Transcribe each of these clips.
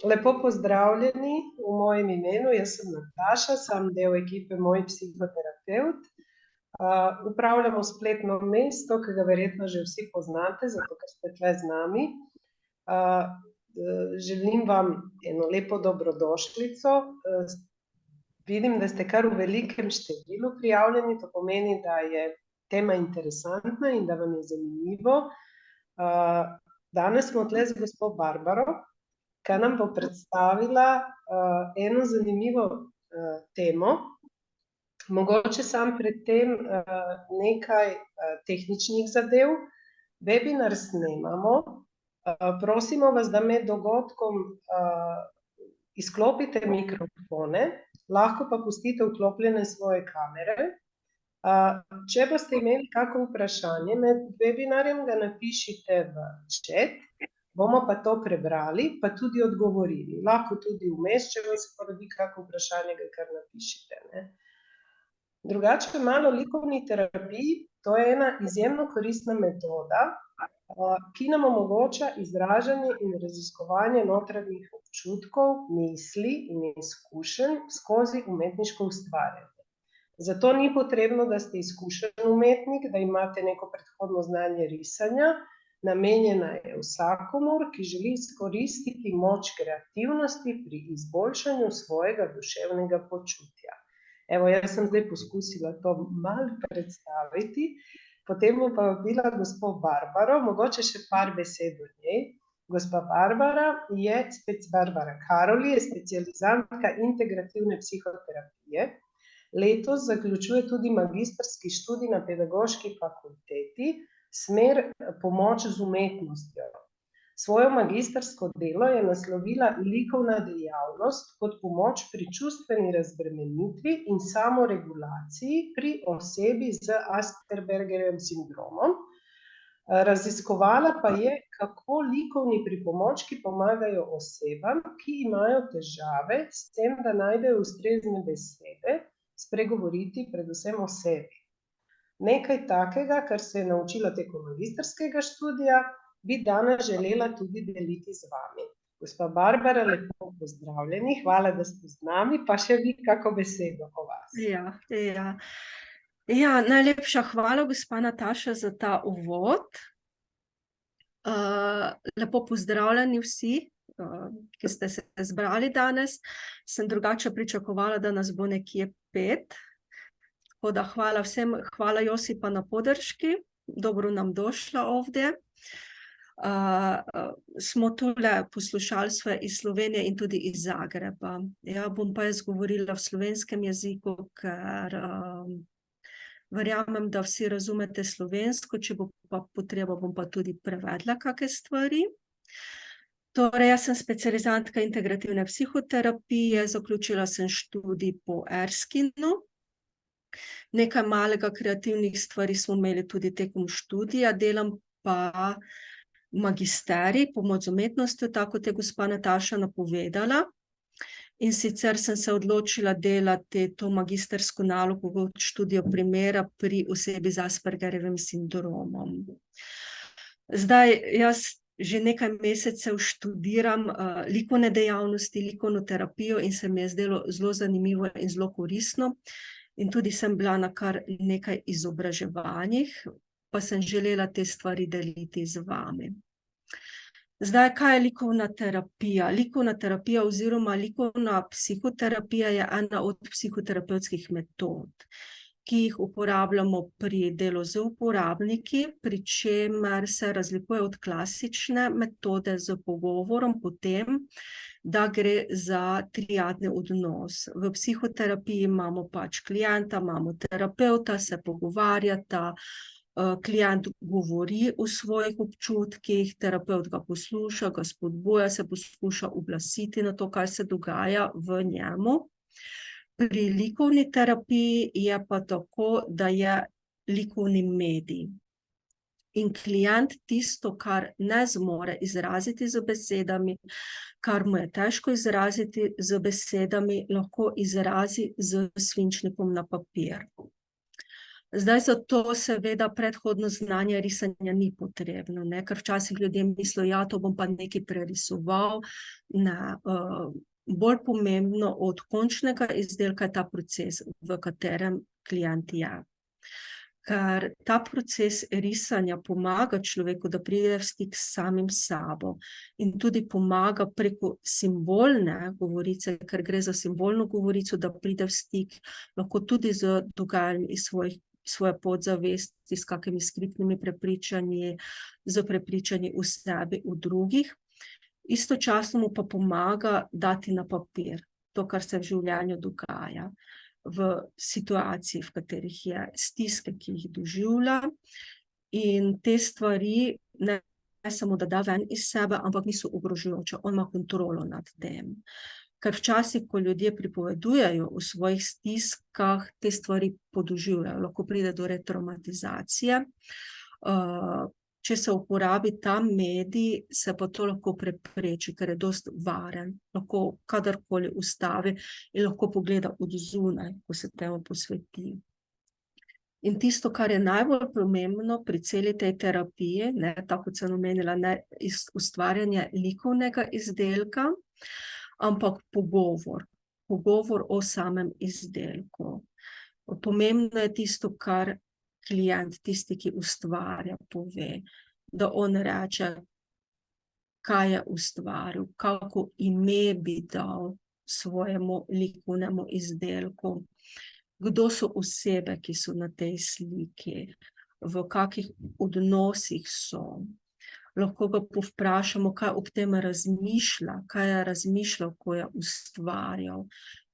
Lepo pozdravljeni v mojem imenu, jaz sem Nataša, sem del ekipe Moj psihoterapevt. Upravljamo spletno mesto, ki ga verjetno že vsi poznate, zato ker ste tle z nami. Želim vam eno lepo dobrodošlico. Vidim, da ste kar v velikem številu prijavljeni, to pomeni, da je tema interesantna in da vam je zanimivo. Danes smo tle z gospo Barbaro, ki nam bo predstavila eno zanimivo temo. Mogoče samo pred tem nekaj tehničnih zadev. Webinar snemamo. Prosimo vas, da med dogodkom izklopite mikrofone, lahko pa pustite vklopljene svoje kamere. Če boste imeli kako vprašanje med webinarjem, ga napišite v chat, bomo pa to prebrali, pa tudi odgovorili. Lahko tudi vmes, če vam se porodi kako vprašanje, ga kar napišite, ne. Drugače malo o likovni terapiji, to je ena izjemno koristna metoda, ki nam omogoča izražanje in raziskovanje notranjih občutkov, misli in izkušenj skozi umetniško ustvarjanje. Zato ni potrebno, da ste izkušen umetnik, da imate neko predhodno znanje risanja. Namenjena je vsakomur, ki želi izkoristiti moč kreativnosti pri izboljšanju svojega duševnega počutja. Evo, jaz sem zdaj poskusila to malo predstaviti, potem bom pa vabila gospo Barbaro, mogoče še par besed o njej. Gospa Barbara Karoli je specializantka integrativne psihoterapije. Letos zaključuje tudi magistrski študij na Pedagoški fakulteti, smer pomoč z umetnostjo. Svojo magistrsko delo je naslovila likovna dejavnost kot pomoč pri čustveni razbremenitvi in samoregulaciji pri osebi z Aspergerjevim sindromom. Raziskovala pa je, kako likovni pripomočki pomagajo osebam, ki imajo težave s tem, da najdejo ustrezne besede, spregovoriti predvsem o sebi. Nekaj takega, kar se je naučila tekom magistrskega študija, bi danes želela tudi deliti z vami. Gospa Barbara, lepo pozdravljeni, hvala, da ste z nami, pa še vi kako besedo o vas. Najlepša hvala, gospa Nataša, za ta uvod. Lepo pozdravljeni vsi, ki ste se zbrali danes. Sem drugače pričakovala, da nas bo nekje 5. Tako da hvala vsem, hvala Josipa na podrški, dobro nam došla ovdje. Smo tule poslušalstva iz Slovenije in tudi iz Zagreba. Bom pa jaz govorila v slovenskem jeziku, ker verjamem, da vsi razumete slovensko, če bo pa potreba, bom pa tudi prevedla kakšne stvari. Torej, jaz sem specializantka integrativne psihoterapije, zaključila sem študij po Erskinu. Nekaj malega kreativnih stvari smo imeli tudi tekom študija, delam pa magisterij, pomoč z umetnostjo, tako kot je gospa Nataša napovedala. In sicer sem se odločila delati to magistersko nalogo kot študijo primera pri osebi z Aspergerjevim sindromom. Zdaj, jaz že nekaj mesecev študiram likovne dejavnosti, likovno terapijo in se mi je zdelo zelo zanimivo in zelo koristno. In tudi sem bila na kar nekaj izobraževanjih, pa sem želela te stvari deliti z vami. Zdaj, kaj je likovna terapija? Likovna terapija oziroma likovna psihoterapija je ena od psihoterapevtskih metod, ki jih uporabljamo pri delu z uporabniki, pri čemer se razlikuje od klasične metode z pogovorom po tem, da gre za triadni odnos. V psihoterapiji imamo pač klienta, imamo terapevta, se pogovarjata, klient govori o svojih občutkih, terapevt ga posluša, ga spodbuja, se poskuša uglasiti na to, kaj se dogaja v njemu. Pri likovni terapiji je pa tako, da je likovni medij. In klient tisto, kar ne zmore izraziti z besedami, kar mu je težko izraziti z besedami, lahko izrazi z svinčnikom na papir. Zdaj za to seveda predhodno znanje risanja ni potrebno, ne? Ker včasih ljudje mislijo, ja, to bom pa nekaj prerisoval. Ne, bolj pomembno od končnega izdelka je ta proces, v katerem klient je. Ker ta proces risanja pomaga človeku, da pride v stik s samim sabo in tudi pomaga preko simbolne govorice, ker gre za simbolno govorico, da pride v stik lahko tudi z dogajanjem iz svoje podzavesti, s kakimi skriptnimi prepričanji, z prepričanji v sebi, v drugih. Istočasno mu pa pomaga dati na papir to, kar se v življenju dogaja, v situaciji, v katerih je, stiske, ki jih doživlja, in te stvari ne samo, da da ven iz sebe, ampak niso ogrožajoče, on ima kontrolo nad tem. Ker včasih, ko ljudje pripovedujejo o svojih stiskah, te stvari podoživljajo, lahko pride do retraumatizacije. Če se uporabi ta medij, se pa to lahko prepreči, ker je dosti varen, lahko kadarkoli ustavi in lahko pogleda od zunaj, ko se temu posveti. In tisto, kar je najbolj pomembno pri celi tej terapiji, ne, tako kot sem omenila, ne ustvarjanje likovnega izdelka, ampak pogovor o samem izdelku. Pomembno je tisto, kar klient, tisti, ki ustvarja, pove, da on reče, kaj je ustvaril, kako ime bi dal svojemu likovnemu izdelku, kdo so osebe, ki so na tej sliki, v kakih odnosih so. Lahko ga povprašamo, kaj ob tem razmišlja, kaj je razmišljal, ko je ustvarjal,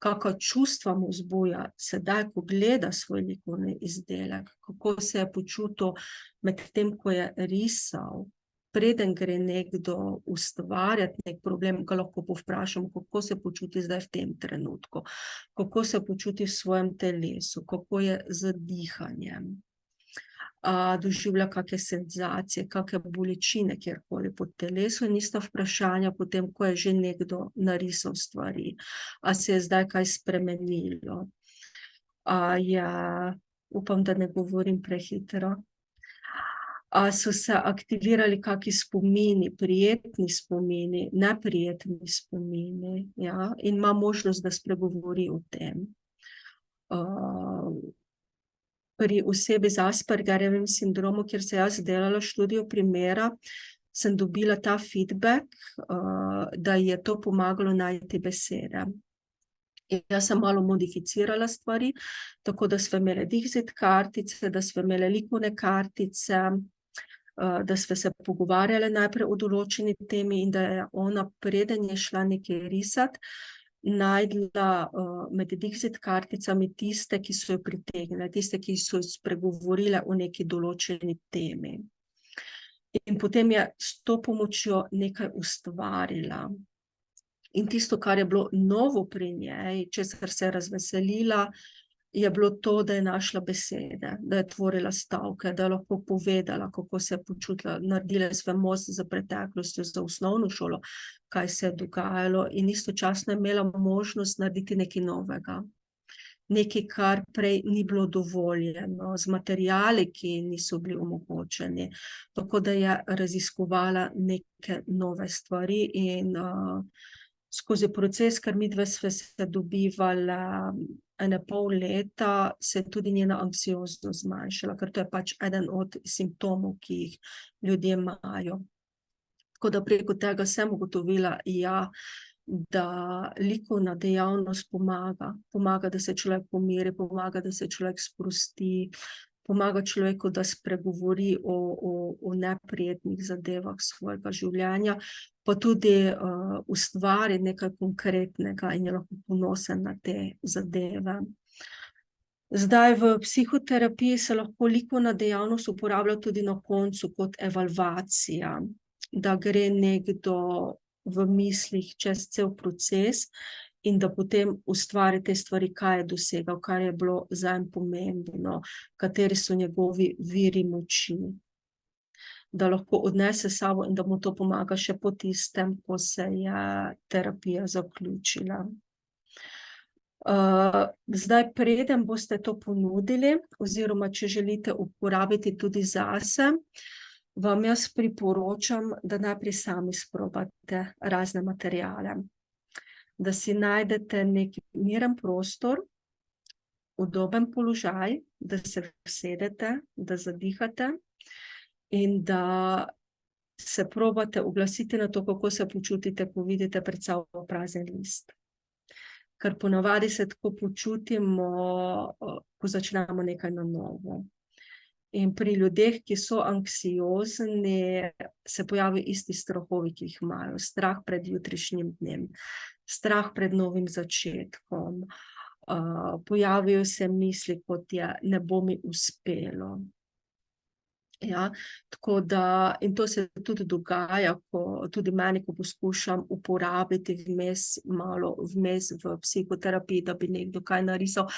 kakšna čustva mu vzbuja sedaj, ko gleda svoj likovni izdelek, kako se je počutil med tem, ko je risal. Preden gre nekdo ustvarjati nek problem, ga lahko povprašamo, kako se počuti zdaj v tem trenutku, kako se počuti v svojem telesu, kako je z dihanjem. Doživlja kakšne senzacije, kakšne bolečine kjerkoli po telesu, in ista vprašanja potem, ko je že nekdo narisal stvari. A se je zdaj kaj spremenilo? Upam, da ne govorim prehitro. So se aktivirali kakšni spomini, prijetni spomini, neprijetni spomini, ja? In ima možnost, da spregovori o tem. Pri osebi z Aspergerjevim sindromom, kjer sem jaz delala študijo primera, sem dobila ta feedback, da je to pomagalo najti besede. In jaz sem malo modificirala stvari, tako da smo imeli Dixit kartice, da smo imeli likovne kartice, da smo se pogovarjali najprej o določeni temi in da je ona, preden je šla nekaj risati, najdla med Dixit karticami tiste, ki so jo pritegnile, tiste, ki so spregovorile o neki določeni temi. In potem je s to pomočjo nekaj ustvarila. In tisto, kar je bilo novo pri njej, česar se je razveselila, je bilo to, da je našla besede, da je tvorila stavke, da je lahko povedala, kako se je počutila, naredila svoj most za preteklostjo, za osnovno šolo, kaj se je dogajalo, in istočasno je imela možnost narediti nekaj novega. Nekaj, kar prej ni bilo dovoljeno, z materiali, ki niso bili omogočeni. Tako da je raziskovala neke nove stvari in skozi proces, ker midve sva se dobivala 1,5 leta, se je tudi njena anksioznost zmanjšala, ker to je pač eden od simptomov, ki jih ljudje imajo. Tako da preko tega sem ugotovila, ja, da likovna dejavnost pomaga, da se človek pomiri, pomaga, da se človek sprosti, pomaga človeku, da spregovori o neprijetnih zadevah svojega življenja, pa tudi ustvari nekaj konkretnega in je lahko ponosen na te zadeve. Zdaj v psihoterapiji se lahko likovna dejavnost uporablja tudi na koncu kot evalvacija, da gre nekdo v mislih čez cel proces in da potem ustvari te stvari, kaj je dosegal, kar je bilo zanj pomembno, kateri so njegovi viri moči. Da lahko odnese s sabo in da mu to pomaga še po tistem, ko se je terapija zaključila. Zdaj, preden boste to ponudili, oziroma če želite uporabiti tudi zase, vam jaz priporočam, da najprej sami sprobate razne materiale. Da si najdete nek miren prostor, udoben položaj, da se usedete, da zadihate in da se probate oglasiti na to, kako se počutite, ko vidite pred sabo prazen list. Ker ponavadi se tako počutimo, ko začnemo nekaj na novo. In pri ljudeh, ki so anksiozni, se pojavijo isti strahovi, ki jih imajo. Strah pred jutrišnjim dnem, strah pred novim začetkom. Pojavijo se misli, kot je, ne bo mi uspelo. Ja, tako da, in to se tudi dogaja, tudi meni, ko poskušam uporabiti vmes v psihoterapiji, da bi nekdo kaj narisal,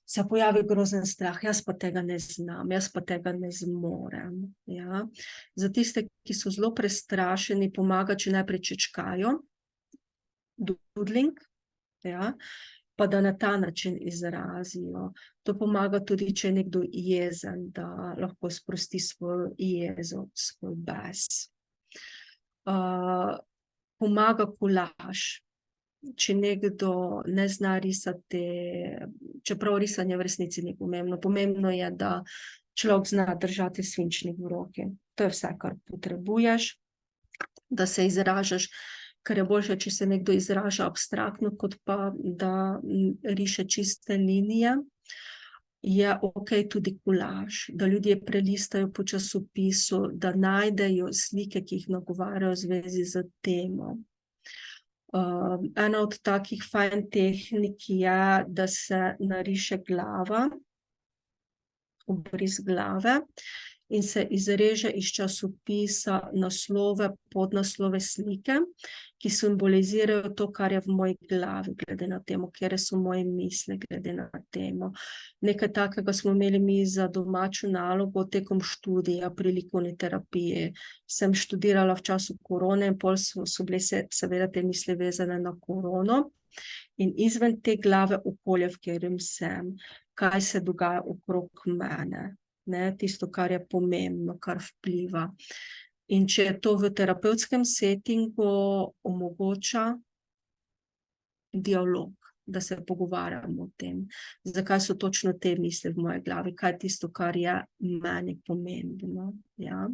se pojavi grozen strah, jaz pa tega ne znam, jaz pa tega ne zmorem. Ja. Za tiste, ki so zelo prestrašeni, pomaga, če najprej čečkajo, doodling, ja, pa da na ta način izrazijo. To pomaga tudi, če je nekdo jezen, da lahko sprosti svojo jezo, svoj bes. Pomaga kolaž. Če nekdo ne zna risati, čeprav risanje v resnici ni pomembno. Pomembno je, da človek zna držati svinčnik v roki. To je vse, kar potrebuješ, da se izražaš, ker je boljše, če se nekdo izraža abstraktno, kot pa da riše čiste linije. Je ok tudi kolaž, da ljudje prelistajo po časopisu, da najdejo slike, ki jih nagovarjajo v zvezi z temo. Ena od takih fajn tehnik je, da se nariše glava, obris glave, in se izreže iz časopisa naslove, podnaslove slike, ki simbolizirajo to, kar je v moji glavi, glede na temo, kjer so moje misli, glede na temo. Nekaj takega smo imeli mi za domačo nalogo tekom študija pri likovni terapiji. Sem študirala v času korone in pol so bile seveda te misli vezane na korono. In izven te glave okolje, v katerem sem, kaj se dogaja okrog mene. Ne, tisto, kar je pomembno, kar vpliva. In če je to v terapevtskem settingu, omogoča dialog, da se pogovarjamo o tem, zakaj so točno te misli v moji glavi, kaj je tisto, kar je meni pomembno. Ja?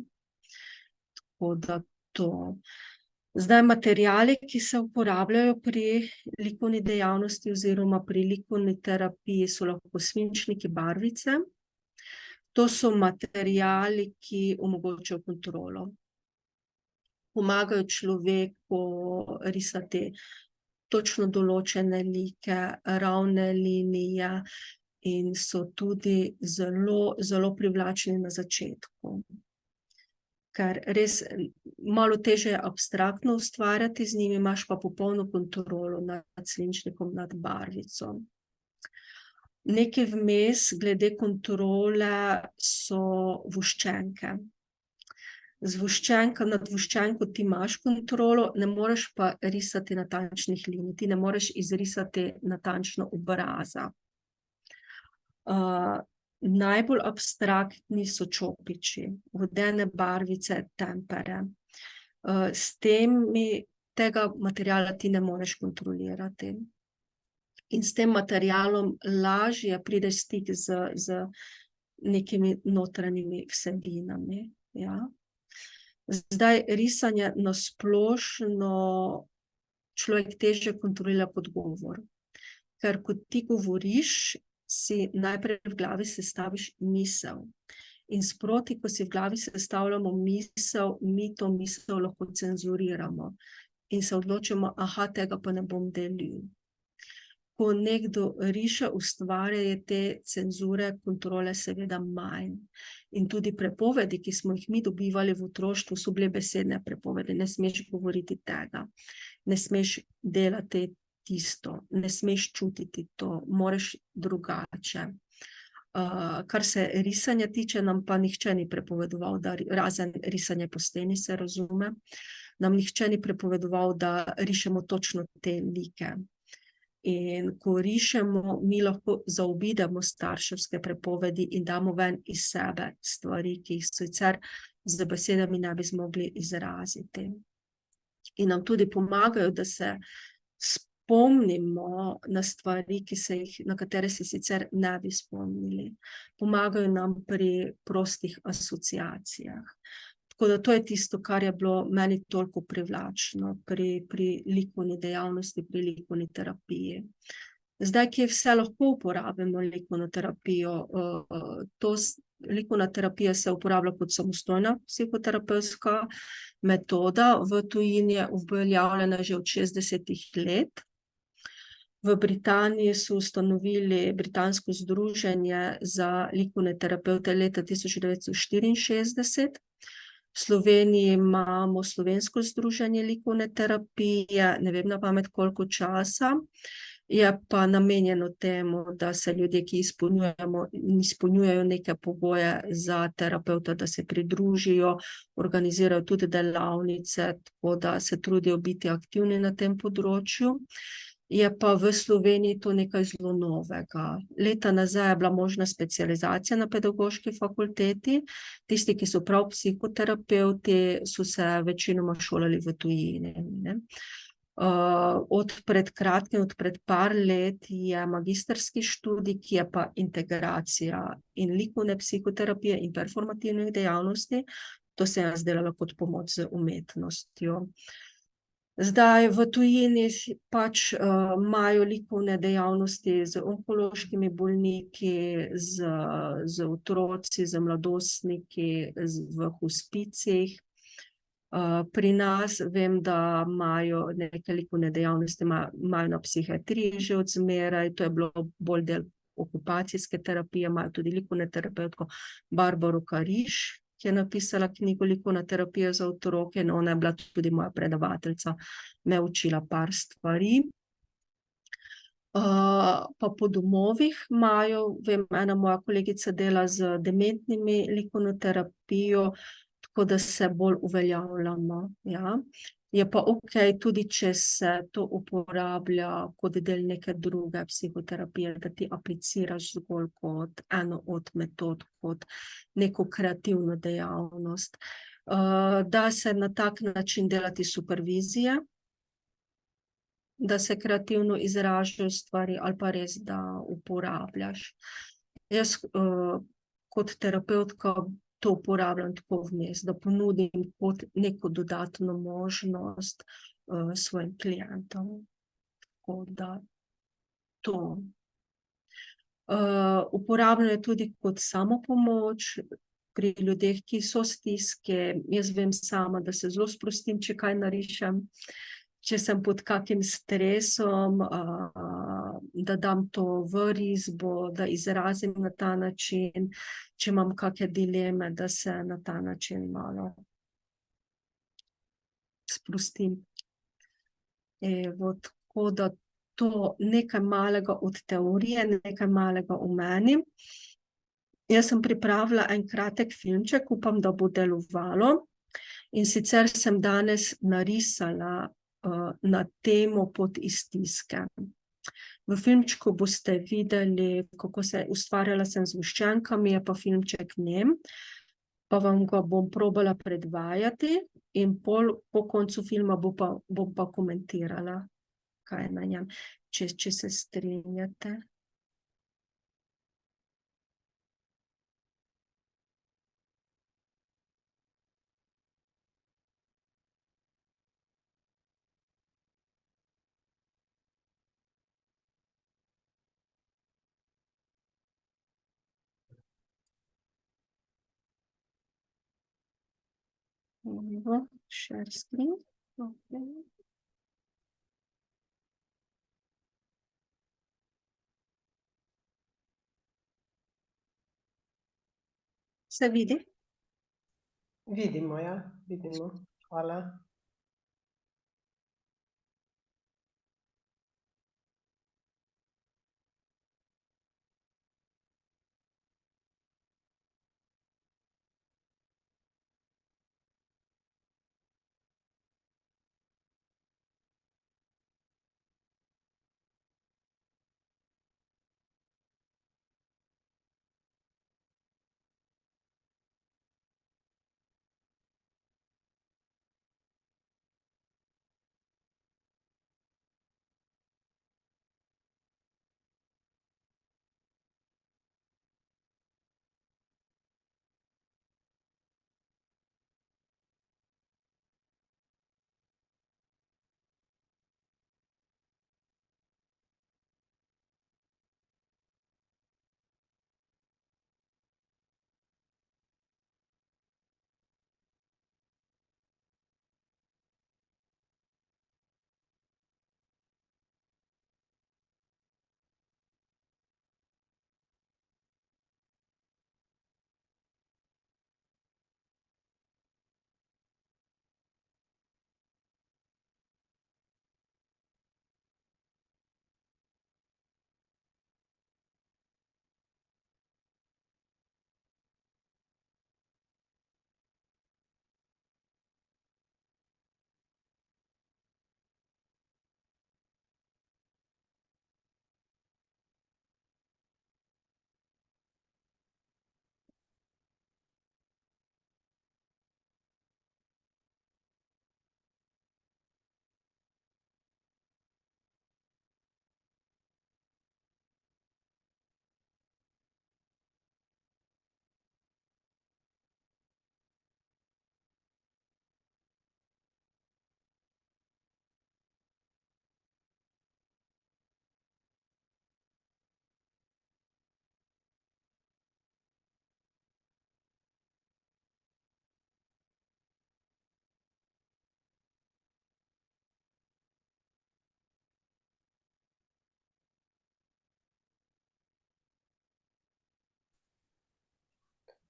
Tako da to. Zdaj, materiali, ki se uporabljajo pri likovni dejavnosti oziroma pri likovni terapiji, so lahko svinčniki, barvice. To so materiali, ki omogočajo kontrolo. Pomagajo človeku risati točno določene like, ravne linije in so tudi zelo, zelo privlačni na začetku. Ker res malo težje je abstraktno ustvarjati z njimi, imaš pa popolno kontrolo nad svinčnikom, nad barvico. Nekaj vmes glede kontrole so voščenke. Nad voščenko ti imaš kontrolo, ne moreš pa risati natančnih linij, ti ne moreš izrisati natančno obraza. Najbolj abstraktni so čopiči, vodene barvice, tempere. S tega materiala ti ne moreš kontrolirati. In s tem materialom lažje prideš stik z nekimi notranjimi vsebinami. Ja. Zdaj, risanje na splošno človek težje kontrolira kot govor. Ker ko ti govoriš, si najprej v glavi sestaviš misel. In sproti, ko si v glavi sestavljamo misel, mi to misel lahko cenzuriramo. In se odločimo, tega pa ne bom delil. Ko nekdo riše, ustvarja, je te cenzure, kontrole seveda manj. In tudi prepovedi, ki smo jih mi dobivali v otroštvu, so bile besedne prepovedi. Ne smeš govoriti tega, ne smeš delati tisto, ne smeš čutiti to, moraš drugače. Kar se risanja tiče, nam pa nihče ni prepovedoval, razen risanje po steni, se razume, nam nihče ni prepovedoval, da rišemo točno te like. In ko rišemo, mi lahko zaobidemo starševske prepovedi in damo ven iz sebe stvari, ki jih sicer z besedami ne bi zmogli izraziti. In nam tudi pomagajo, da se spomnimo na stvari, na katere se sicer ne bi spomnili. Pomagajo nam pri prostih asociacijah. Tako da to je tisto, kar je bilo meni toliko privlačno pri likovni dejavnosti, pri likovni terapiji. Zdaj, kje vse lahko uporabimo likovno terapijo? Likovna terapija se uporablja kot samostojna psihoterapevtska metoda. V tujini je uveljavljena že od 60. let. V Britaniji so ustanovili Britansko združenje za likovne terapevte leta 1964. V Sloveniji imamo Slovensko združenje likovne terapije, ne vem na pamet koliko časa, je pa namenjeno temu, da se ljudje, ki izpolnjujejo neke pogoje za terapevta, da se pridružijo, organizirajo tudi delavnice, tako da se trudijo biti aktivni na tem področju. Je pa v Sloveniji to nekaj zelo novega. Leta nazaj je bila možna specializacija na pedagoški fakulteti. Tisti, ki so prav psihoterapevti, so se večinoma šolali v tujini. Od pred kratkim, od pred par let je magistrski študij, ki je pa integracija in likovne psihoterapije in performativnih dejavnosti. To se je zdelo kot pomoč z umetnostjo. Zdaj v tujini pač imajo likovne dejavnosti z onkološkimi bolniki, z otroci, z mladostniki, v hospicih. Pri nas vem, da imajo neke likovne dejavnosti, imajo na psihiatriji že od zmeraj, to je bilo bolj del okupacijske terapije, imajo tudi likovno terapevtko Barbaro Kariš, ki je napisala knjigo Likovna terapija za otroke, in ona je bila tudi moja predavateljica, me učila par stvari. Pa po domovih imajo, vem, ena moja kolegica dela z dementnimi likovno terapijo, tako da se bolj uveljavljamo, ja. Je pa okej, tudi če se to uporablja kot del neke druge psihoterapije, da ti apliciraš zgolj kot eno od metod, kot neko kreativno dejavnost. Da se na tak način delati supervizije, da se kreativno izražajo stvari, ali pa res, da uporabljaš. Jaz kot terapevtka to uporabljam tako vmes, da ponudim kot neko dodatno možnost svojim klientom. Tako da to. Uporabljam je tudi kot samopomoč pri ljudeh, ki so stiske. Jaz vem sama, da se zelo sprostim, če kaj narišem. Če sem pod kakim stresom, da dam to v risbo, da izrazim na ta način, če imam kakšne dileme, da se na ta način malo sprostim. Evo, tako da to nekaj malega od teorije, nekaj malega v meni. Jaz sem pripravila en kratek filmček, upam, da bo delovalo. In sicer sem danes narisala na temo pod iztiske. V filmčku boste videli, kako ustvarjala sem z voščenkami, je pa filmček nem, pa vam ga bom probala predvajati in po koncu filma bom pa komentirala, kaj je na njem, če se strinjate. Evo, share screen. Okay. Se vidi? Vidimo, ja, vidimo. Hvala.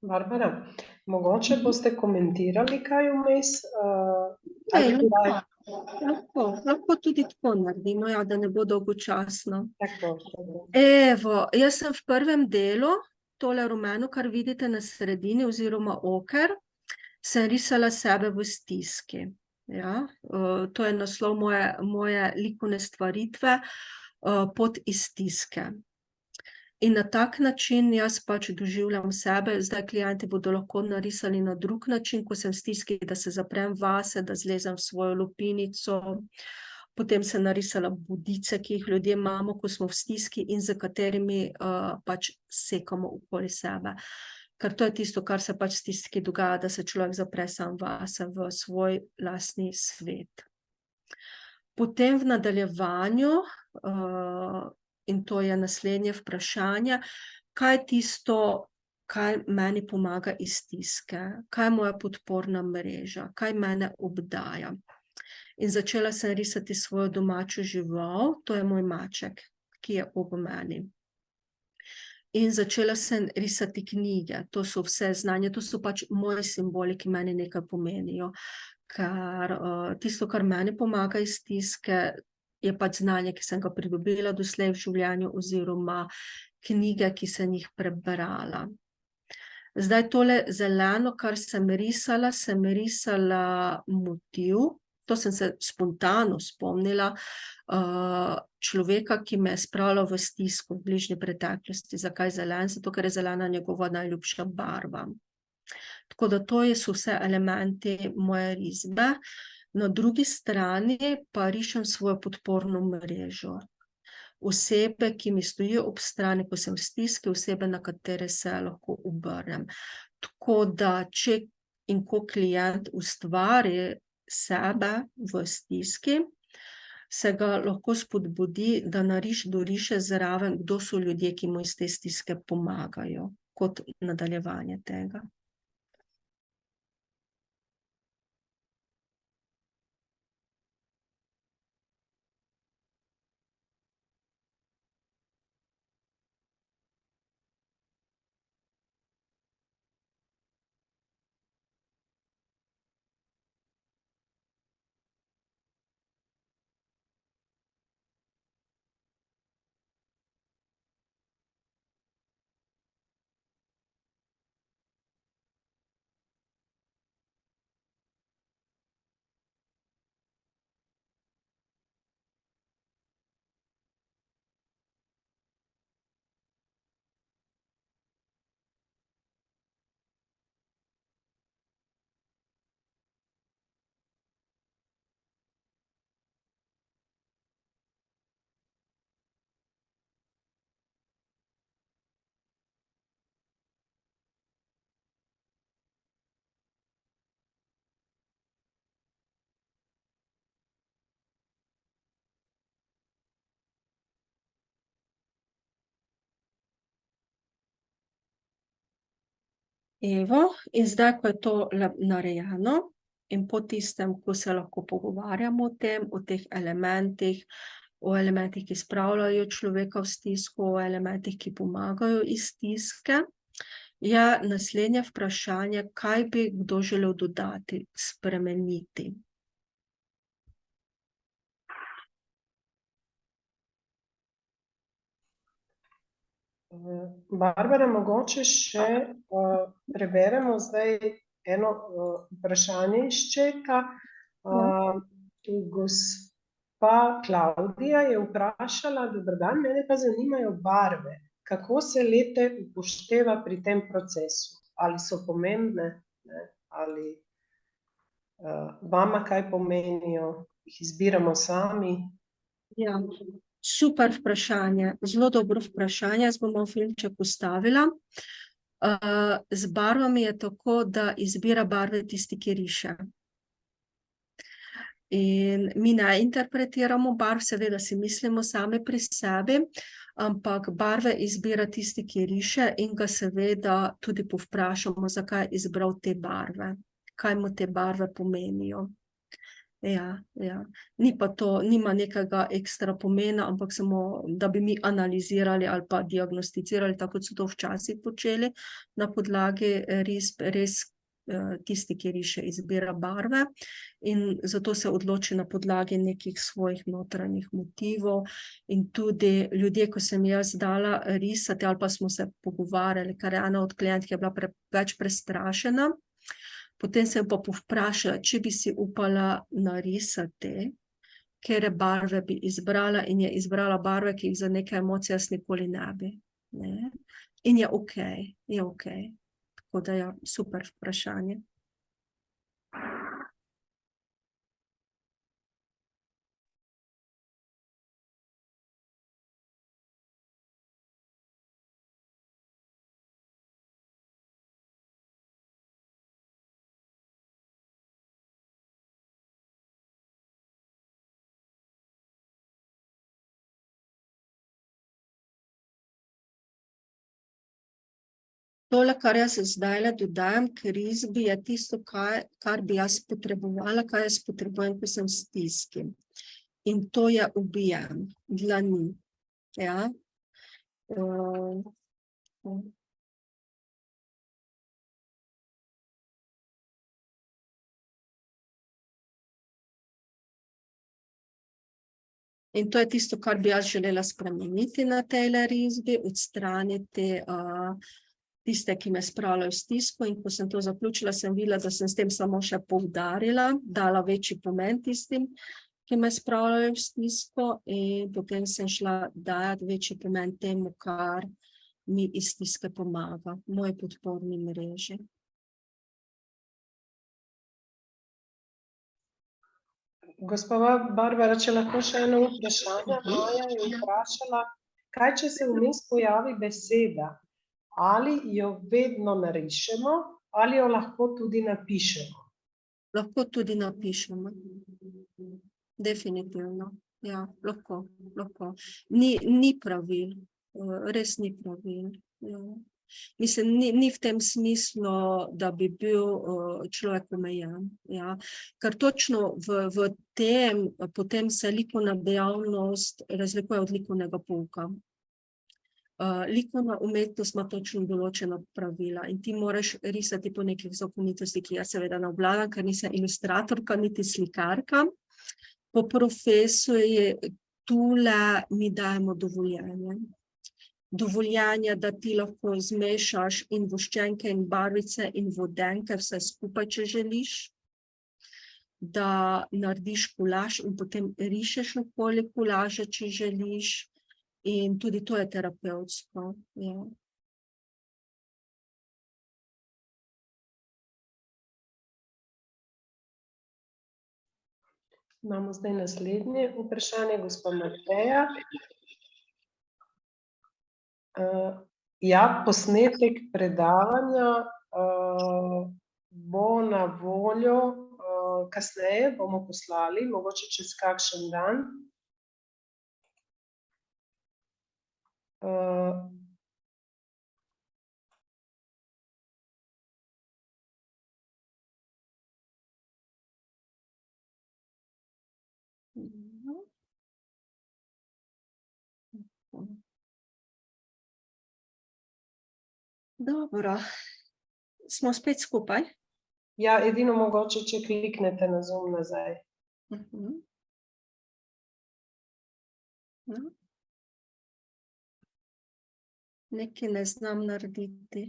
Barbara, mogoče boste komentirali kaj vmes? Ej, lahko tudi tako naredimo, ja, da ne bo dolgočasno. Tako. Evo, jaz sem v prvem delu, tole rumeno, kar vidite na sredini, oziroma oker, sem risala sebe v stiski. Ja, to je naslov moje likovne stvaritve, Pot iz stiske. In na tak način jaz pač doživljam sebe, zdaj klienti bodo lahko narisali na drug način, ko sem v stiski, da se zaprem vase, da zlezem v svojo lupinico. Potem sem narisala bodice, ki jih ljudje imamo, ko smo v stiski in za katerimi pač sekamo okoli sebe. Ker to je tisto, kar se pač v stiski dogaja, da se človek zapre sam vase, v svoj lastni svet. Potem v nadaljevanju, in to je naslednje vprašanje, kaj je tisto, kaj meni pomaga iz stiske, kaj je moja podporna mreža, kaj mene obdaja. In začela sem risati svojo domačo žival, to je moj maček, ki je ob meni. In začela sem risati knjige, to so vse znanje, to so pač moji simboli, ki meni nekaj pomenijo. Ker tisto, kar meni pomaga iz stiske, je pač znanje, ki sem ga pridobila doslej v življenju, oziroma knjige, ki sem jih prebrala. Zdaj tole zeleno, kar sem risala motiv, to sem se spontano spomnila, človeka, ki me je spravljal v stisko v bližnji preteklosti. Zakaj zelen? Zato, ker je zelena njegova najljubša barva. Tako da to so vse elementi moje risbe. Na drugi strani pa rišem svojo podporno mrežo. Osebe, ki mi stojijo ob strani, ko sem v stiski, osebe, na katere se lahko obrnem. Tako da, če in ko klient ustvari sebe v stiski, se ga lahko spodbudi, da doriše zraven, kdo so ljudje, ki mu iz te stiske pomagajo, kot nadaljevanje tega. Evo, in zdaj, ko je to narejeno, in po tistem, ko se lahko pogovarjamo o tem, o teh elementih, o elementih, ki spravljajo človeka v stisko, o elementih, ki pomagajo iz stiske, je naslednje vprašanje, kaj bi kdo želel dodati, spremeniti. Barbara, mogoče še preberemo zdaj eno vprašanje iz četa. Gospa Klavdija je vprašala: dober dan, mene pa zanimajo barve. Kako se lete upošteva pri tem procesu? Ali so pomembne? Ali vama kaj pomenijo? Jih izbiramo sami? Ja, super vprašanje, zelo dobro vprašanje, jaz bom malo filmček ustavila. Z barvami je tako, da izbira barve tisti, ki riše. In mi ne interpretiramo barv, seveda si mislimo sami pri sebi, ampak barve izbira tisti, ki riše, in ga seveda tudi povprašamo, zakaj je izbral te barve, kaj mu te barve pomenijo. Ja. Ni pa to, nima nekega ekstra pomena, ampak samo, da bi mi analizirali ali pa diagnosticirali, tako kot so to včasih počeli, na podlagi risb, res tisti, ki riše, izbira barve in zato se odloči na podlagi nekih svojih notranjih motivov. In tudi ljudje, ko sem jaz dala risati ali pa smo se pogovarjali, ker je ena od klientk je bila več prestrašena, potem sem pa povprašala, če bi si upala narisati, katere barve bi izbrala, in je izbrala barve, ki jih za neke emocije jaz nikoli ne bi. Ne? In je okej. Tako da ja, super vprašanje. Tole, kar jaz zdajle dodajam k risbi, je tisto, kar bi jaz potrebovala, kaj jaz potrebujem, ko sem v stiski. In to je objem dlani. Ja. In to je tisto, kar bi jaz želela spremeniti na tej risbi, odstraniti tiste, ki me spravljajo v stisko, in ko sem to zaključila, sem videla, da sem s tem samo še poudarila, dala večji pomen tistim, ki me spravljajo v stisko, in potem sem šla dajati večji pomen temu, kar mi iz stiske pomaga, moji podporni mreži. Gospa Barbara, če lahko še eno vprašanje, Maja je vprašala, kaj če se vmes pojavi beseda, ali jo vedno narišemo, ali jo lahko tudi napišemo? Lahko tudi napišemo. Definitivno. Ja, lahko. Ni pravil. Res ni pravil. Ja. Mislim, ni v tem smislu, da bi bil človek omejen. Ja. Ker točno v tem, potem se likovna dejavnost razlikuje od likovnega pouka. Likovna umetnost ima točno določena pravila in ti moraš risati po nekih zakonitostih, ki jaz seveda ne obvladam, ker nisem ilustratorka, niti slikarka. Po profesiji tule mi dajemo dovoljenje. Dovoljenje, da ti lahko zmešaš in voščenke in barvice in vodenke, vse skupaj, če želiš, da narediš kolaž in potem rišeš okoli kolaža, če želiš. In tudi to je terapevtsko. Ja. Imamo zdaj naslednje vprašanje, gospa Mateja. Ja, posnetek predavanja bo na voljo kasneje, bomo poslali, mogoče čez kakšen dan. Dobro. Smo spet skupaj? Ja, edino mogoče, če kliknete na Zoom nazaj. Nekaj ne znam narediti.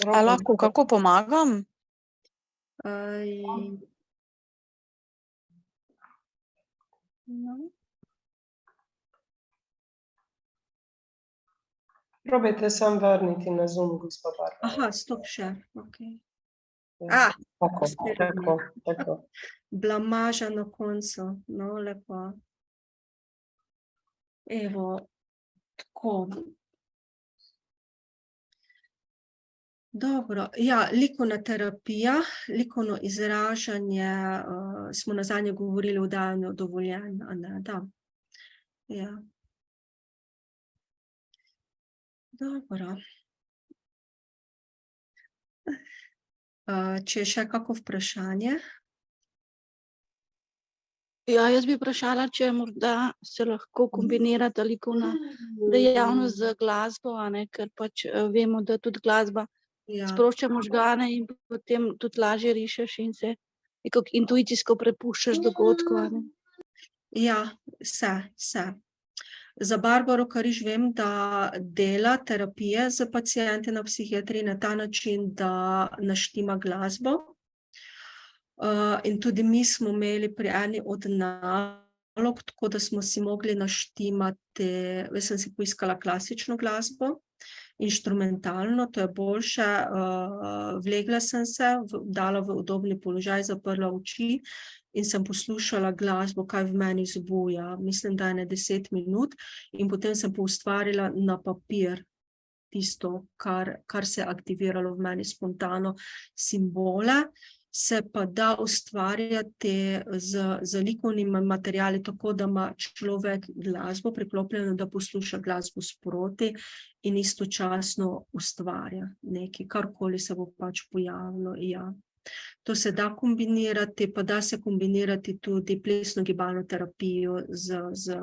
A lahko kako pomagam? Probajte samo vrniti na Zoom, gospa Barbara. Aha, stop share, okej. Tako. Blamaža na koncu, no, lepo. Evo, tako. Dobro, ja, likovna terapija, likovno izražanje, smo nazadnje govorili o dajanju dovoljenj, a ne, da. Ja. Dobro. Če je še kako vprašanje? Ja, jaz bi vprašala, če morda se lahko kombinirata likovna dejavnost z glasbo, a ne, ker pač vemo, da tudi glasba sprošča možgane in potem tudi lažje rišeš in se nekako intuicijsko prepuščaš dogodku, a ne. Ja, se. Za Barbaro Kariž vem, da dela terapije z pacienti na psihiatriji na ta način, da naštima glasbo. In tudi mi smo imeli pri eni od nalog, tako da smo si mogli naštimati, jaz sem si poiskala klasično glasbo, inštrumentalno, to je boljše, vlegla sem se, dala v udobni položaj, zaprla oči in sem poslušala glasbo, kaj v meni zbuja, mislim, da je 10 minut, in potem sem poustvarila na papir tisto, kar se je aktiviralo v meni spontano, simbole. Se pa da ustvarjati z likovnimi materiali, tako da ima človek glasbo priklopljeno, da posluša glasbo sproti in istočasno ustvarja nekaj, karkoli se bo pač pojavilo, ja. To se da kombinirati, pa da se kombinirati tudi plesno-gibalno terapijo z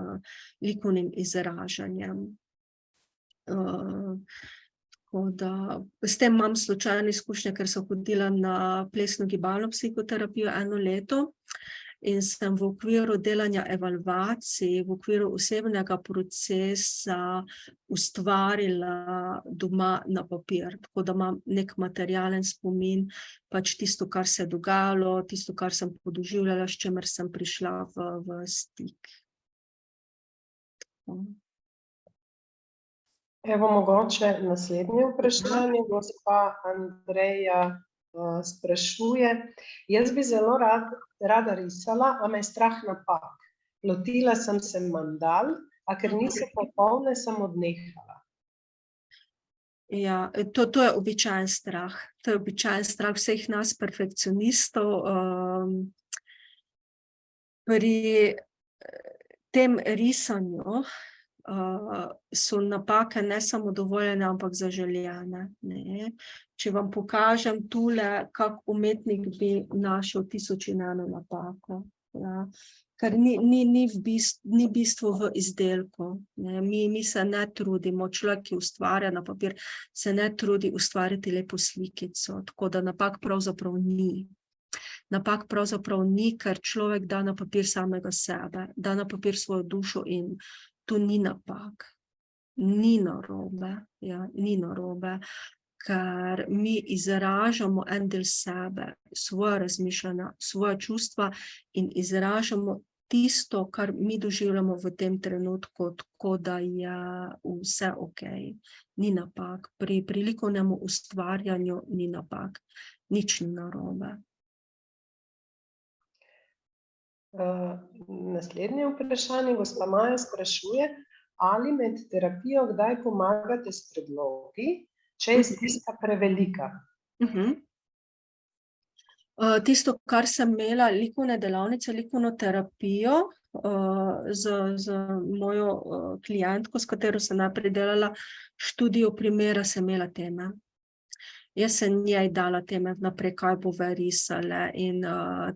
likovnim izražanjem. Tako da, s tem imam slučajne izkušnje, ker sem hodila na plesno-gibalno psihoterapijo 1 leto in sem v okviru delanja evalvacij, v okviru osebnega procesa ustvarila doma na papir, tako da imam nek materialen spomin, pač tisto, kar se je dogajalo, tisto, kar sem podoživljala, s čimer sem prišla v stik. Evo, mogoče naslednje vprašanje, gospa Andreja sprašuje. Jaz bi zelo rada risala, a me je strah napak. Lotila sem se mandal, a ker niso popolne, sem odnehala. Ja, to je običajen strah. To je običajen strah vseh nas perfekcionistov. Pri tem risanju so napake ne samo dovoljene, ampak zaželjene, ne. Če vam pokažem tule, kak umetnik bi našel 1001 napako, ja. Ker ni bistvo v izdelku, ne. Mi se ne trudimo, človek, ki ustvarja na papir, se ne trudi ustvariti lepo slikico, tako da napak pravzaprav ni. Napak pravzaprav ni, ker človek da na papir samega sebe, da na papir svojo dušo in to ni napak, ni narobe, ja, ni narobe, ker mi izražamo en del sebe, svoje razmišljanja, svoje čustva in izražamo tisto, kar mi doživljamo v tem trenutku, tako da je vse okej, ni napak. Pri likovnem ustvarjanju ni napak, nič ni narobe. Naslednje vprašanje, gospa Maja sprašuje, ali med terapijo kdaj pomagate s predlogi, če je stiska prevelika? Tisto, kar sem imela likovne delavnice, likovno terapijo z mojo klientko, s katero sem najprej delala študijo primera, sem imela teme. Jaz sem njej dala teme vnaprej, kaj bova risale, in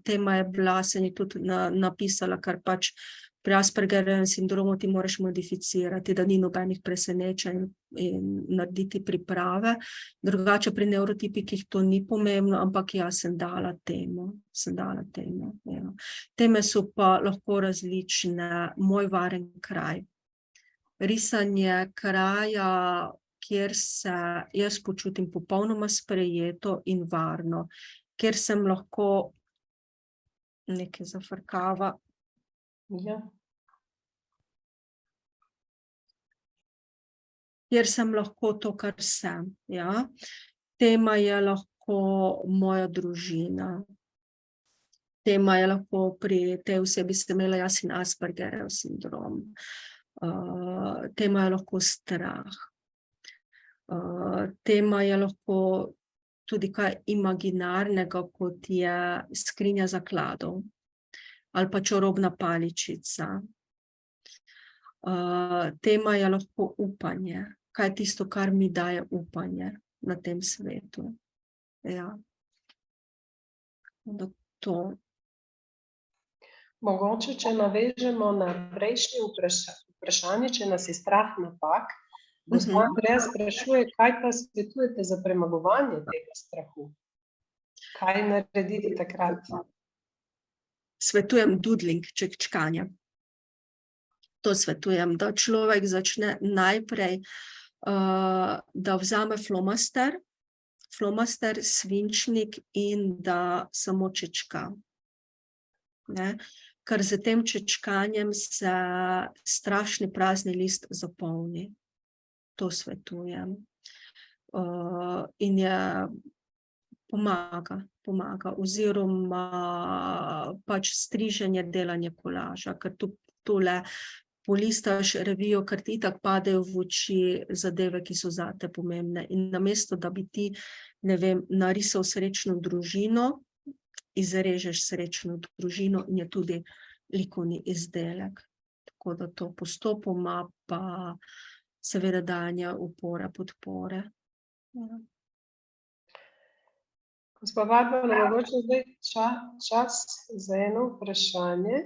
tema je bila, sem ji tudi napisala, ker pač pri Aspergerjevem sindromu ti moraš modificirati, da ni nobenih presenečenj in narediti priprave. Drugače pri nevrotipikih to ni pomembno, ampak jaz sem dala temo, ja. Teme so pa lahko različne, moj varen kraj. Risanje kraja, kjer se jaz počutim popolnoma sprejeto in varno, kjer sem lahko nekaj zafrkava. Ja. Kjer sem lahko to, kar sem, ja. Tema je lahko moja družina. Tema je lahko pri tej osebi sem imela jaz in Aspergerjev sindrom. Tema je lahko strah. Tema je lahko tudi kaj imaginarnega, kot je skrinja zakladov ali pa čarobna paličica. Tema je lahko upanje, kaj je tisto, kar mi daje upanje na tem svetu. Ja. Da to. Mogoče, če navežemo na prejšnje vprašanje, če nas je strah napak, gospa Andreja sprašuje, kaj pa svetujete za premagovanje tega strahu? Kaj narediti takrat? Svetujem doodling, čekčkanje. To svetujem, da človek začne najprej, da vzame flomaster, svinčnik in da samo čečka. Ne? Ker z tem čečkanjem se strašni prazni list zapolni. To svetujem. In je pomaga. Oziroma pač striženje, delanje kolaža, ker tole polistaš revijo, ker ti itak padejo v oči zadeve, ki so zate pomembne. In namesto, da bi ti, ne vem, narisal srečno družino, izrežeš srečno družino in je tudi likovni izdelek. Tako da to postopoma pa seveda danje upore, podpore. Ja. Gospa Barbara, mogoče zdaj čas za eno vprašanje.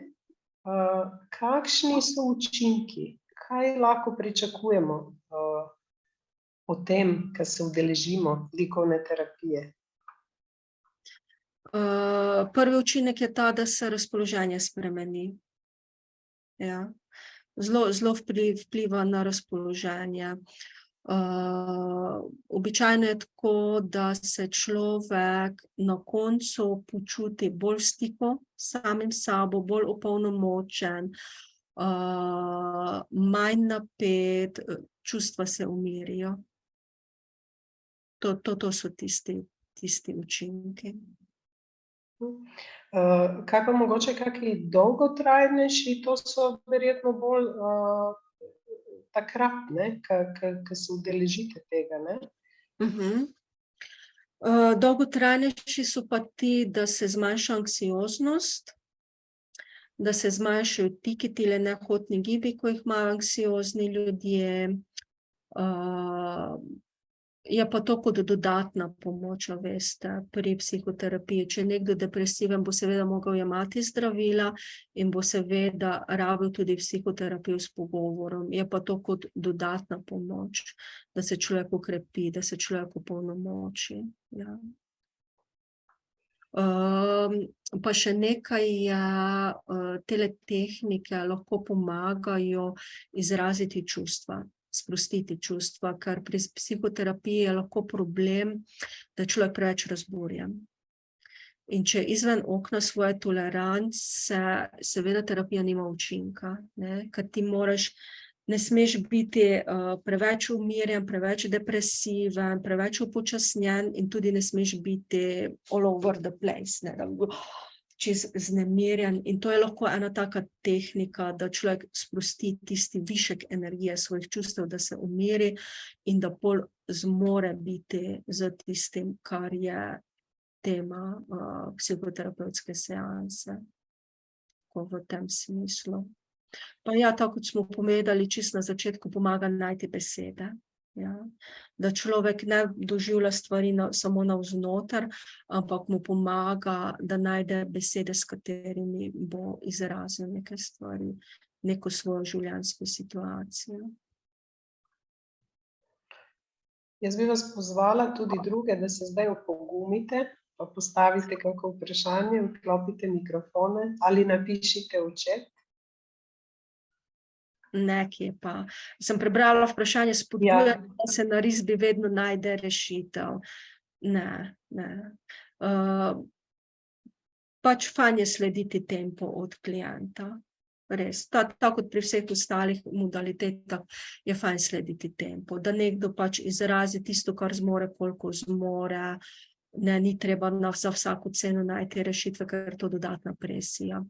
Kakšni so učinki? Kaj lahko pričakujemo o tem, ko se udeležimo likovne terapije? Prvi učinek je ta, da se razpoloženje spremeni. Ja. Zelo vpliva na razpoloženje. Običajno je tako, da se človek na koncu počuti bolj v stiku s samim sabo, bolj opolnomočen, manj napet, čustva se umirijo. To so tisti učinki. Kaj pa mogoče kakšni dolgotrajnejši, to so verjetno bolj takrat, ko se udeležite tega, ne? Dolgotrajnejši so pa ti, da se zmanjša anksioznost, da se zmanjšajo tiki, tile nehotni gibi, ko jih imajo anksiozni ljudje. Je pa to kot dodatna pomoč, veste, pri psihoterapiji. Če je nekdo depresiven, bo seveda mogel jemati zdravila in bo seveda rabil tudi psihoterapijo s pogovorom. Je pa to kot dodatna pomoč, da se človek ukrepi, da se človek opolnomoči. Ja. Pa še nekaj je, tele tehnike lahko pomagajo izraziti čustva, sprostiti čustva, ker pri psihoterapiji je lahko problem, da je človek preveč razburjen. In če izven okna svoje tolerance, seveda terapija nima učinka, ne? Ker ti ne smeš biti preveč umirjen, preveč depresiven, preveč upočasnjen in tudi ne smeš biti all over the place, ne? Čez znemirjen. In to je lahko ena taka tehnika, da človek sprosti tisti višek energije svojih čustev, da se umiri in da pol zmore biti za tistim, kar je tema psihoterapevtske seanse. Tako v tem smislu. Pa ja, tako kot smo povedali, čisto na začetku pomaga najti besede. Ja. Da človek ne doživlja stvari samo navznoter, ampak mu pomaga, da najde besede, s katerimi bo izrazil neke stvari, neko svojo življenjsko situacijo. Jaz bi vas pozvala tudi druge, da se zdaj opogumite, pa postavite kako vprašanje, vklopite mikrofone ali napišite v chat. Nekje pa. Sem prebrala vprašanje, spodbuja, da se na risbi vedno najde rešitev. Ne. Pač fajn je slediti tempu od klienta. Res. Tako kot pri vseh ostalih modalitetah je fajn slediti tempu. Da nekdo pač izrazi tisto, kar zmore, koliko zmore. Ne, ni treba za vsako ceno najti rešitve, ker je to dodatna presija.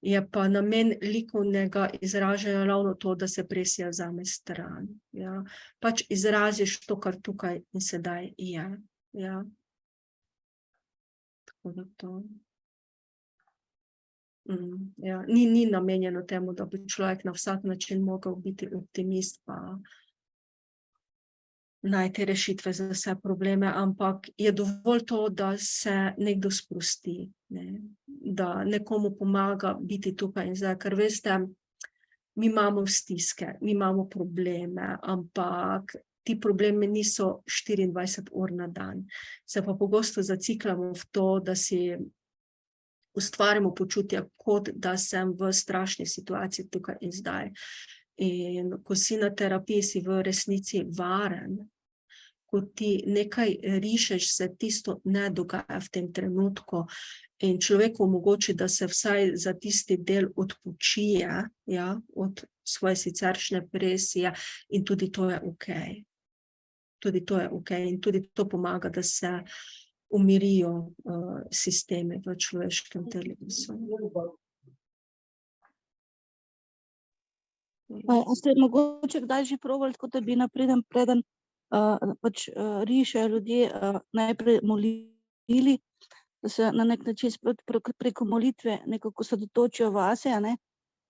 Je pa namen likovnega izražanja ravno to, da se presija vzame stran. Ja. Pač izraziš to, kar tukaj in sedaj je. Ja. Tako da to. Ja. Ni namenjeno temu, da bi človek na vsak način mogel biti optimist, pa najti rešitve za vse probleme, ampak je dovolj to, da se nekdo sprosti, ne? Da nekomu pomaga biti tukaj in zdaj, ker veste, mi imamo stiske, mi imamo probleme, ampak ti problemi niso 24 ur na dan. Se pa pogosto zaciklamo v to, da si ustvarimo počutje, kot da sem v strašni situaciji tukaj in zdaj. In ko si na terapiji, si v resnici varen. Ko ti nekaj rišeš, se tisto ne dogaja v tem trenutku in človeku omogoči, da se vsaj za tisti del odpočije, ja, od svoje siceršnje presije in tudi to je okej. Tudi to je okej in tudi to pomaga, da se umirijo sistemi v človeškem telesu. A ste mogoče kdaj že probali, tako da bi preden pač rišejo ljudje, najprej molili, da se na nek način preko molitve nekako osredotočijo vase, a ne,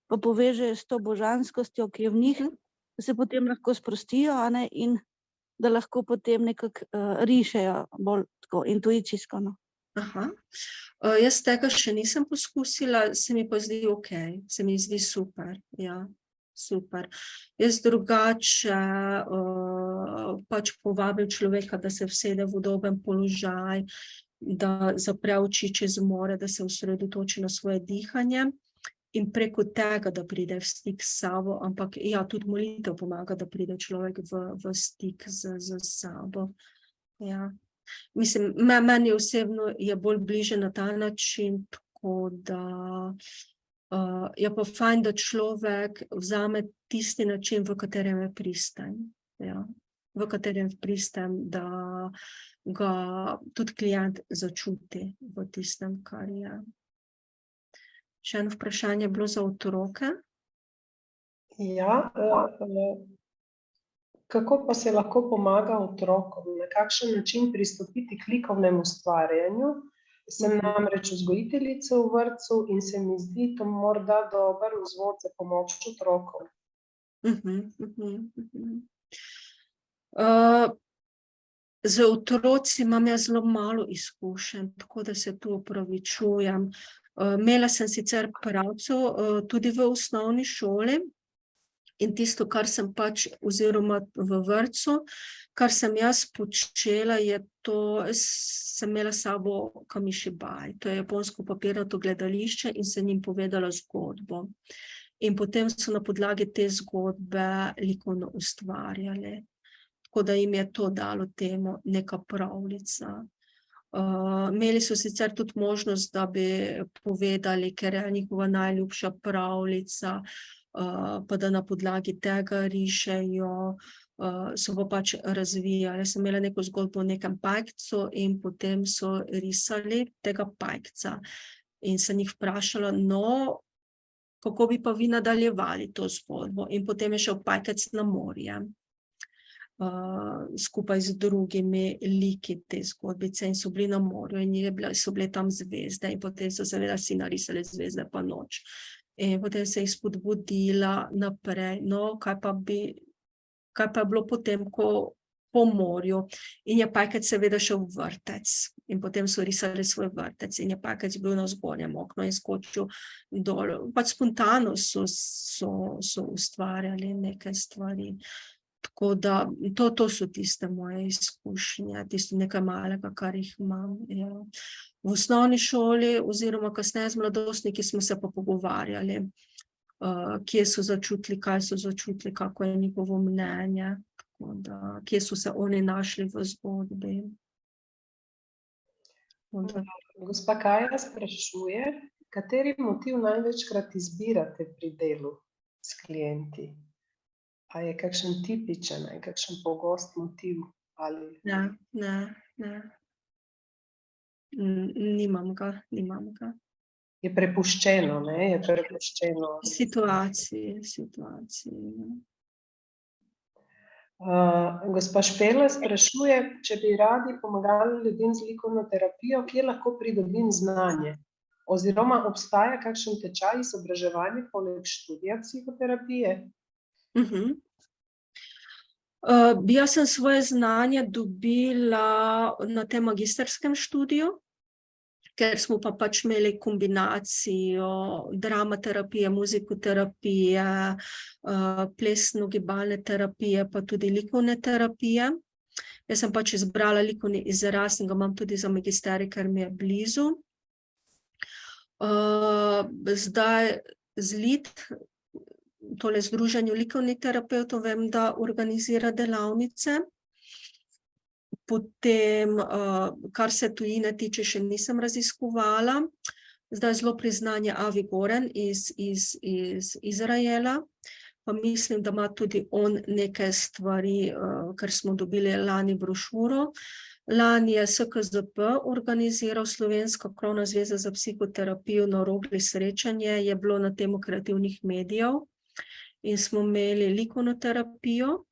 pa povežejo s to božanskostjo, ki je v njih, da se potem lahko sprostijo, a ne, in da lahko potem nekako rišejo bolj tako intuicijsko, no. Aha. Jaz tega še nisem poskusila, se mi pa zdi okej, se mi zdi super, ja. Super. Jaz drugače pač povabim človeka, da se usede v udoben položaj, da zapre oči čez more, da se osredotoči na svoje dihanje in preko tega, da pride v stik s sabo, ampak ja, tudi molitev pomaga, da pride človek v stik z sabo. Ja. Mislim, meni osebno je bolj bliže na ta način, tako da je pa fajn, da človek vzame tisti način, v katerem je pristan. Ja. V katerem je pristan, da ga tudi klient začuti v tistem, kar je. Še eno vprašanje je bilo za otroke. Ja, kako pa se lahko pomaga otrokom? Na kakšen način pristopiti k likovnemu ustvarjanju? Sem namreč vzgojiteljica v vrtcu in se mi zdi to morda dober vzvod za pomoč otrokom. Z otroci imam jaz zelo malo izkušenj, tako da se tu opravičujem. Imela sem sicer pravco tudi v osnovni šoli in tisto, kar sem pač, oziroma v vrtcu, kar sem jaz počela, je to, sem imela s sabo kamishibai, to je japonsko papirnato gledališče in sem jim povedala zgodbo. In potem so na podlagi te zgodbe likovno ustvarjali. Tako da jim je to dalo temo neka pravljica. Imeli so sicer tudi možnost, da bi povedali, ker je njihova najljubša pravljica, pa da na podlagi tega rišejo, so pa pač razvijali. Sem imela neko zgodbo o nekem pajkcu in potem so risali tega pajkca. In sem jih vprašala, no, kako bi pa vi nadaljevali to zgodbo? In potem je šel pajkec na morje. Skupaj z drugimi liki te zgodbice in so bili na morju in so bile tam zvezde in potem so seveda si narisali zvezde pa noč. In potem se jih spodbudila naprej, no, kaj pa je bilo potem, ko po morju. In je pajkec seveda šel v vrtec in potem so risali svoj vrtec in je pajkec bil na zgornjem oknu in skočil dol. Pač spontano so ustvarjali neke stvari. Tako da, to so tiste moje izkušnje, tisto nekaj malega, kar jih imam. Ja. V osnovni šoli oziroma kasneje z mladostniki smo se pa pogovarjali, kje so začutili, kaj so začutili, kako je njihovo mnenje, tako da, kje so se oni našli v zgodbi. Gospa Kaja sprašuje, kateri motiv največkrat izbirate pri delu s klienti? A je kakšen tipičen, kakšen pogost motiv? Ali... Ne. Nimam ga. Je prepuščeno, ne? Je prepuščeno. Situaciji. Gospa Špela sprašuje, če bi radi pomagali ljudem z likovno terapijo, kje lahko pridobim znanje? Oziroma obstaja kakšen tečaj izobraževanja poleg študija psihoterapije? Jaz sem svoje znanje dobila na tem magisterskem študiju, ker smo pa pač imeli kombinacijo dramaterapije, muzikoterapije, plesno-gibalne terapije, pa tudi likovne terapije. Jaz sem pač izbrala likovni izraz in ga imam tudi za magisterij, ker mi je blizu. Zdaj ZLIT, tole Združenje likovnih terapevtov, vem, da organizira delavnice. Potem, kar se tujine tiče, še nisem raziskovala. Zdaj zelo priznanje Avi Goren iz Izraela. Pa mislim, da ima tudi on neke stvari, ker smo dobili lani brošuro. Lani je SKZP organiziral Slovenska krovna zveza za psihoterapijo na Rogli srečanje, je bilo na temo kreativnih medijev in smo imeli likovno terapijo,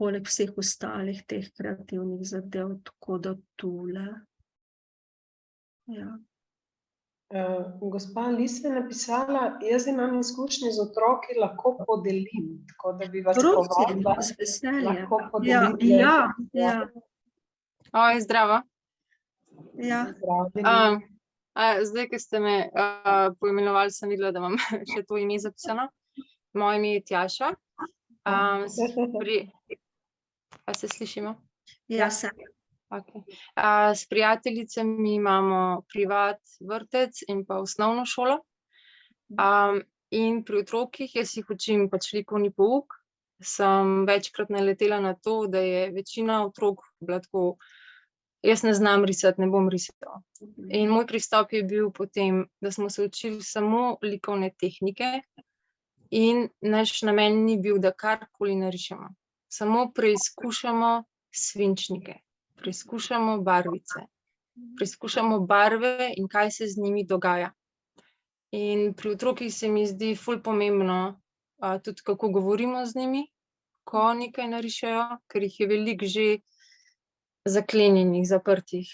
poleg vseh ostalih teh kreativnih zadev, tako da tule. Ja. Gospa Lisa je napisala, jaz imam izkušnje z otroki, lahko podelim, tako da bi vas povabila, z veseljem. lahko podelite. Ja. Oj, zdravo. Ja. Zdravljeni. Zdaj, ko ste me poimenovali, sem videla, da imam še to ime zapisano. Moje ime je Tjaša. A se slišimo? Ja, se. Okay. S prijateljicami imamo privat vrtec in pa osnovno šolo. In pri otrokih, jaz jih učim pač likovni pouk, sem večkrat naletela na to, da je večina otrok bila tako, jaz ne znam risati, ne bom risala. In moj pristop je bil potem, da smo se učili samo likovne tehnike in naš namen ni bil, da karkoli narišemo. Samo preizkušamo svinčnike, preizkušamo barvice, preizkušamo barve in kaj se z njimi dogaja. In pri otrokih se mi zdi ful pomembno tudi, kako govorimo z njimi, ko nekaj narišejo, ker jih je veliko že zaklenjenih, zaprtih.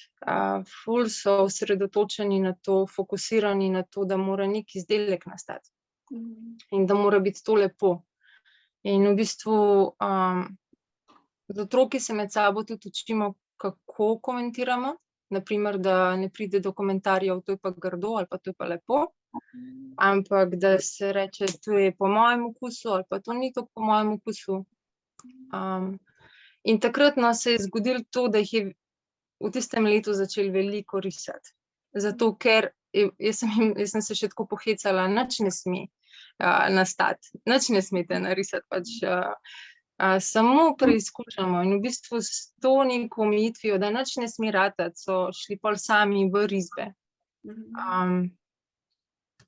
Ful so osredotočeni na to, fokusirani na to, da mora neki izdelek nastati in da mora biti to lepo. In v bistvu z otroki se med sabo tudi učimo, kako komentiramo, naprimer, da ne pride do komentarjev, to je pa grdo ali pa to je pa lepo, ampak da se reče, to je po mojem okusu ali pa to ni tako po mojem okusu. In takrat se je zgodilo to, da jih je v tistem letu začeli veliko risati. Zato, ker jaz sem se še tako pohecala, nič ne sme nastati, nič ne smete narisati, pač samo preizkušamo. In v bistvu s to neko omejitvijo, da nič ne sme ratati, so šli pol sami v risbe.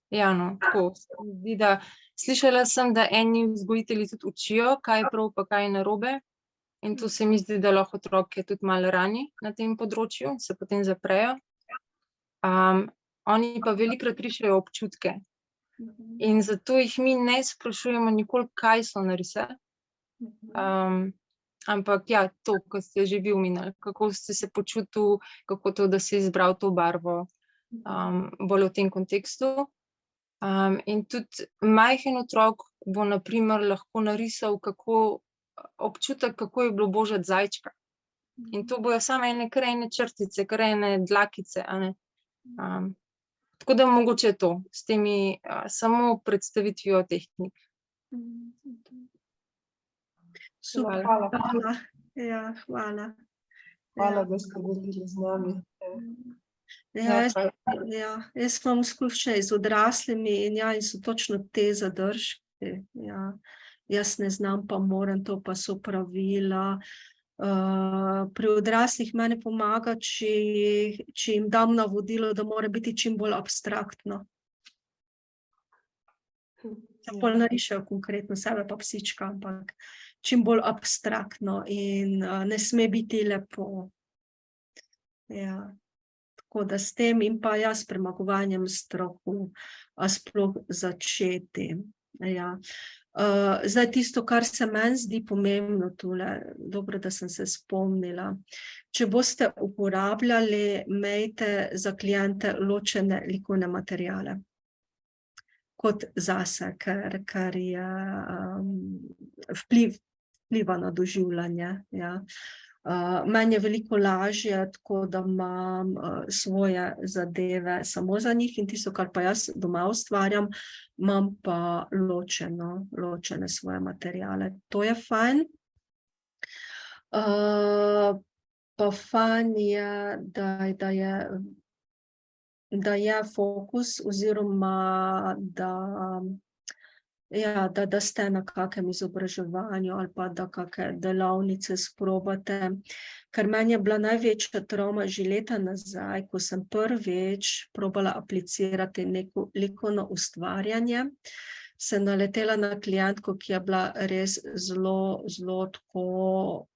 Ja, no, tako se mi zdi, da slišala sem, da eni vzgojitelji tudi učijo, kaj je prav pa kaj je narobe. In to se mi zdi, da lahko otroke tudi malo rani na tem področju, se potem zaprejo. Oni pa velikokrat rišejo občutke. In zato jih mi ne sprašujemo nikoli, kaj so narisali. Ampak ja, to, ko ste že vi omenili, kako ste se počutili, kako to, da si izbral to barvo, bolj v tem kontekstu. In tudi majhen otrok bo na primer lahko narisal občutek, kako je bilo božati zajčka. In to bojo samo kar ene črtice, kar ene dlakice, a ne. Tako da mogoče to, s temi samo predstavitvijo tehnik. Super, Hvala. hvala. Ja, hvala. Hvala, da ste bili z nami. Jaz imam izkušnje z odraslimi in so točno te zadržke. Ja. Jaz ne znam, pa moram, to pa so pravila. Pri odraslih meni pomaga, če jim dam navodilo, da mora biti čim bolj abstraktno. Pol narišejo konkretno sebe pa psička, ampak čim bolj abstraktno in ne sme biti lepo. Ja. Tako da s tem in pa s premagovanjem strahu sploh začeti. Ja. Zdaj tisto, kar se meni zdi pomembno tule, dobro, da sem se spomnila. Če boste uporabljali, imejte za kliente ločene likovne materiale. kot zase, ker je vpliva na doživljanje. Ja. Meni je veliko lažje, tako da imam svoje zadeve samo za njih in tisto, kar pa jaz doma ustvarjam, imam pa ločene svoje materiale. To je fajn. Pa fajn je, da je fokus oziroma da ste na kakem izobraževanju ali pa da kakšne delavnice sprobate. Ker meni je bila največja travma že leta nazaj, ko sem prvič probala aplicirati neko likovno ustvarjanje, sem naletela na klientko, ki je bila res zelo tako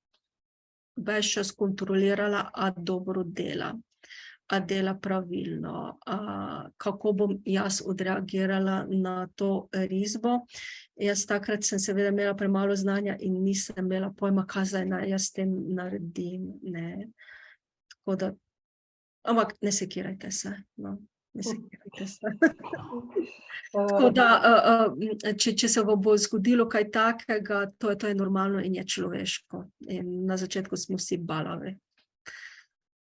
ves čas kontrolirala, a dobro dela. A dela pravilno, kako bom jaz odreagirala na to risbo. Jaz takrat sem seveda imela premalo znanja in nisem imela pojma, kaj zdaj naj jaz s tem naredim. Ne. Tako da, ampak ne sekirajte se. No. Ne sekirajte se. Tako da, če se vam bo zgodilo kaj takega, to je normalno in je človeško. In na začetku smo vsi balavi.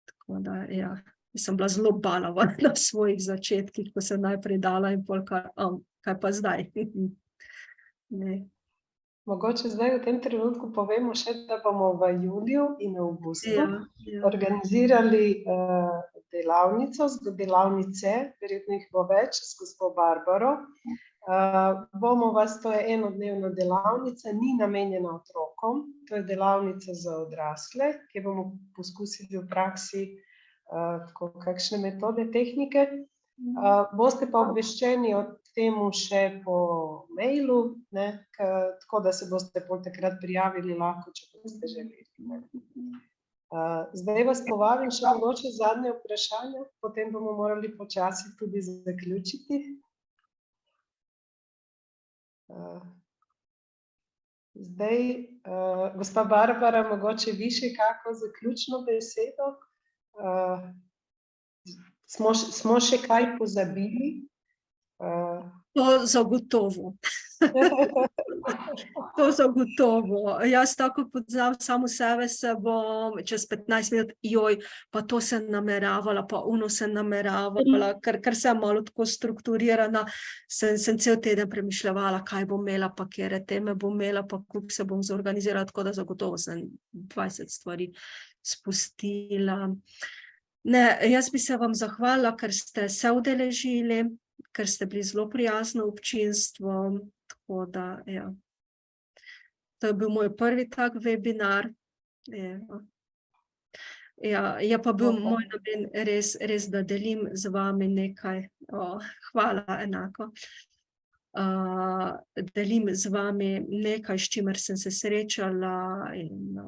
Tako da, ja. Sem bila zelo balava na svojih začetkih, ko sem najprej dala in pol, kaj pa zdaj? Ne. Mogoče zdaj v tem trenutku povemo še, da bomo v juliju in avgustu organizirali delavnice, verjetno jih bo več, s gospo Barbaro. To je enodnevna delavnica, ni namenjena otrokom, to je delavnica za odrasle, ki bomo poskusili v praksi kakšne metode, tehnike. Boste pa obveščeni o tem še po mailu, tako da se boste pol takrat prijavili lahko, če boste želeli. Zdaj vas povabim še mogoče zadnje vprašanje, potem bomo morali počasi tudi zaključiti. Zdaj, gospa Barbara, mogoče vi še kako zaključno besedo? Smo še kaj pozabili? To zagotovo. To zagotovo. Jaz tako poznam samo sebe, se bom čez 15 minut, pa to sem nameravala, pa ono sem nameravala, ker sem malo tako strukturirana, sem cel teden premišljala, kaj bom imela, pa kere teme bom imela, pa kako se bom zorganizirala, tako da zagotovo sem 20 stvari spustila. Ne, jaz bi se vam zahvalila, ker ste se udeležili, ker ste bili zelo prijazno občinstvo, tako da, ja. To je bil moj prvi tak webinar. Ja, je pa bil moj namen res, da delim z vami nekaj. Hvala enako. Delim z vami nekaj, s čimer sem se srečala in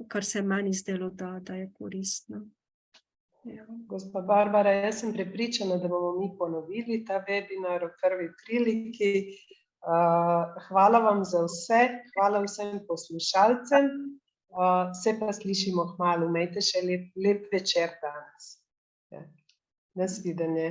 kar se meni zdelo, da je koristno. Ja. Gospa Barbara, jaz sem prepričana, da bomo mi ponovili ta webinar v prvi priliki. Hvala vam za vse, hvala vsem poslušalcem. Se pa slišimo kmalu, imejte še lep večer danes. Nasvidenje.